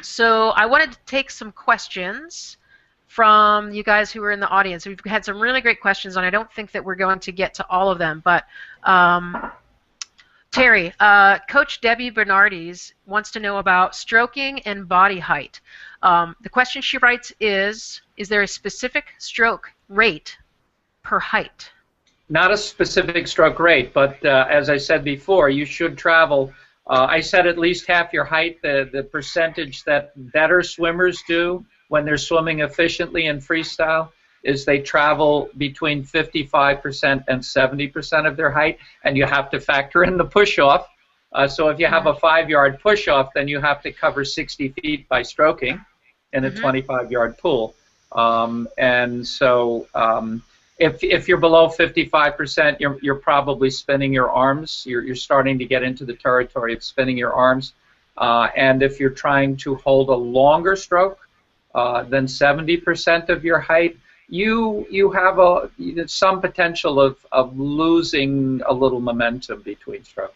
So I wanted to take some questions from you guys who are in the audience. We've had some really great questions, and I don't think that we're going to get to all of them. But Terry, Coach Debbie Bernardes wants to know about stroking and body height. The question she writes is there a specific stroke rate per height? Not a specific stroke rate, but as I said before, you should travel. I said at least half your height. The percentage that better swimmers do when they're swimming efficiently in freestyle is they travel between 55% and 70% of their height, and you have to factor in the push-off. So if you have a 5-yard push-off, then you have to cover 60 feet by stroking in a 25-yard pool. And so if you're below 55%, you're probably spinning your arms. You're starting to get into the territory of spinning your arms. And if you're trying to hold a longer stroke than 70% of your height, you have some potential of losing a little momentum between strokes.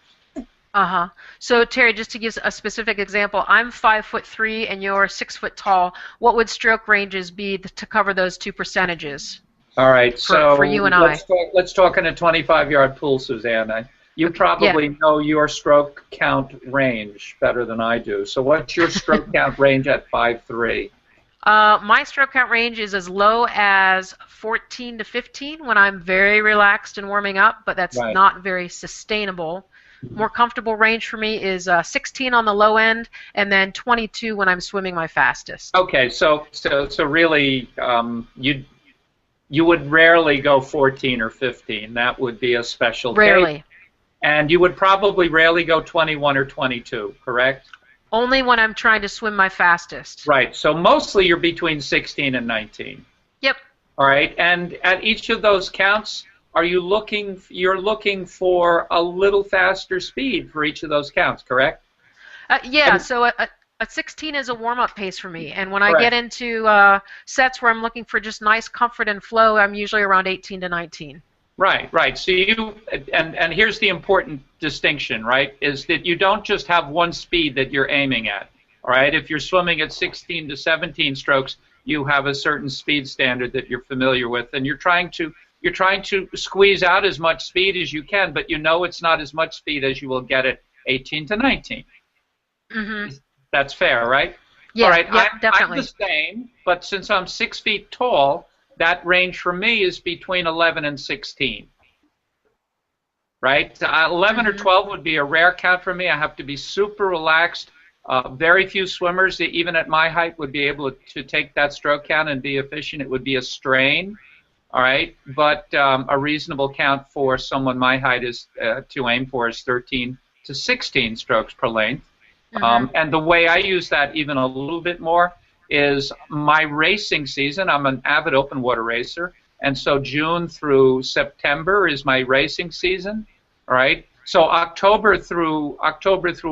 So Terry, just to give a specific example, I'm 5'3" and you're 6 foot tall. What would stroke ranges be to cover those two percentages? All right, so for you and let's talk in a 25-yard pool, Suzanne. You probably know your stroke count range better than I do. So what's your stroke count range at 5'3"? My stroke count range is as low as 14 to 15 when I'm very relaxed and warming up, but that's not very sustainable. More comfortable range for me is 16 on the low end, and then 22 when I'm swimming my fastest. Okay, so really, you would rarely go 14 or 15. That would be a special Rarely. case. And you would probably rarely go 21 or 22, correct? Only when I'm trying to swim my fastest. Right. So mostly you're between 16 and 19. Yep. All right. And at each of those counts, you're looking for a little faster speed for each of those counts, correct? Yeah. So a 16 is a warm-up pace for me, and when I get into sets where I'm looking for just nice comfort and flow, I'm usually around 18 to 19. Right. So and here's the important distinction, right, is that you don't just have one speed that you're aiming at. All right. If you're swimming at 16 to 17 strokes, you have a certain speed standard that you're familiar with, and you're trying to squeeze out as much speed as you can, but you know it's not as much speed as you will get at 18 to 19. That's fair, right? Yeah, all right. Definitely. I'm the same, but since I'm 6 feet tall, that range for me is between 11 and 16. Right? 11 or 12 would be a rare count for me. I have to be super relaxed. Very few swimmers, even at my height, would be able to take that stroke count and be efficient. It would be a strain. All right, but a reasonable count for someone my height is to aim for is 13 to 16 strokes per length. And the way I use that even a little bit more is my racing season. I'm an avid open water racer, and so June through September is my racing season. All right, so October through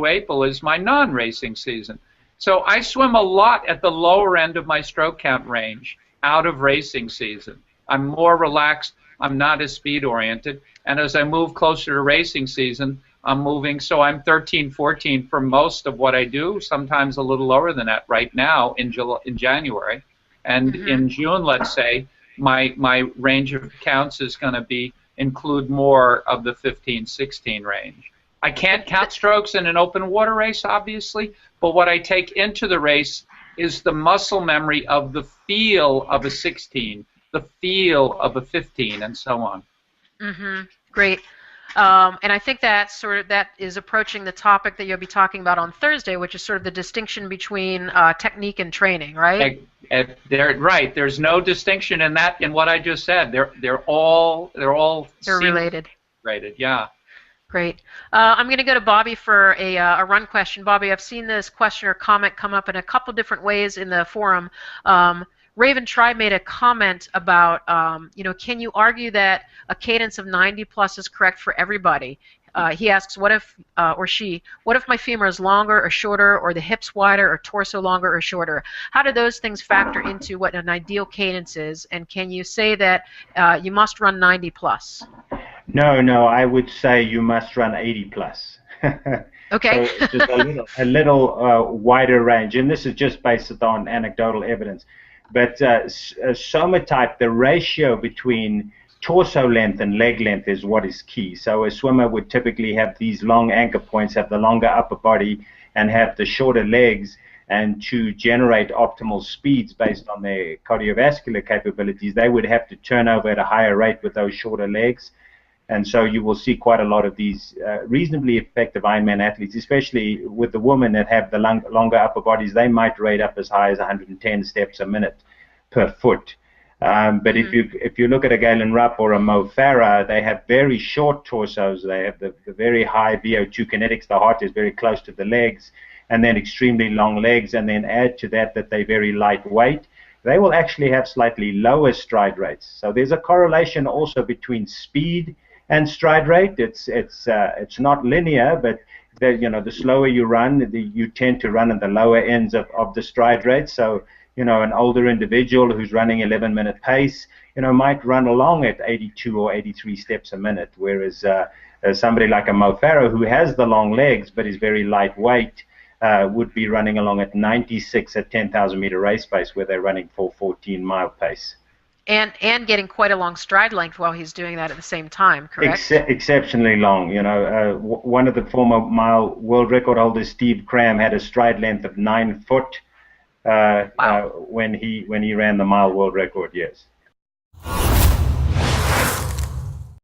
April is my non-racing season. So I swim a lot at the lower end of my stroke count range out of racing season. I'm more relaxed. I'm not as speed oriented, and as I move closer to racing season, I'm moving, so I'm 13, 14 for most of what I do, sometimes a little lower than that right now in January. And in June, let's say, my range of counts is going to include more of the 15, 16 range. I can't count strokes in an open water race, obviously, but what I take into the race is the muscle memory of the feel of a 16, the feel of a 15, and so on. Great. And I think that is approaching the topic that you'll be talking about on Thursday, which is sort of the distinction between technique and training, right? Right. There's no distinction in that in what I just said. They're all related. Related, yeah. Great. I'm going to go to Bobby for a run question. Bobby, I've seen this question or comment come up in a couple different ways in the forum. Raven Tribe made a comment about, can you argue that a cadence of 90 plus is correct for everybody? He asks, what if my femur is longer or shorter, or the hips wider, or torso longer or shorter? How do those things factor into what an ideal cadence is? And can you say that you must run 90 plus? No, I would say you must run 80 plus. Okay. So just a little wider range, and this is just based on anecdotal evidence. But somatype, the ratio between torso length and leg length is what is key. So a swimmer would typically have these long anchor points, have the longer upper body, and have the shorter legs. And to generate optimal speeds based on their cardiovascular capabilities, they would have to turn over at a higher rate with those shorter legs. And so you will see quite a lot of these reasonably effective Ironman athletes, especially with the women that have the longer upper bodies. They might rate up as high as 110 steps a minute per foot. But if you look at a Galen Rupp or a Mo Farah, they have very short torsos. They have the very high VO2 kinetics. The heart is very close to the legs, and then extremely long legs. And then add to that they're very lightweight. They will actually have slightly lower stride rates. So there's a correlation also between speed and stride rate. It's not linear, but the slower you run, you tend to run at the lower ends of the stride rate. So an older individual who's running 11-minute pace, might run along at 82 or 83 steps a minute, whereas somebody like a Mo Farah who has the long legs but is very lightweight would be running along at 96 at 10,000 meter race pace, where they're running 4:14-mile pace. And getting quite a long stride length while he's doing that at the same time, correct? Exceptionally long. One of the former mile world record holders, Steve Cram, had a stride length of 9 foot Wow. when he ran the mile world record. Yes.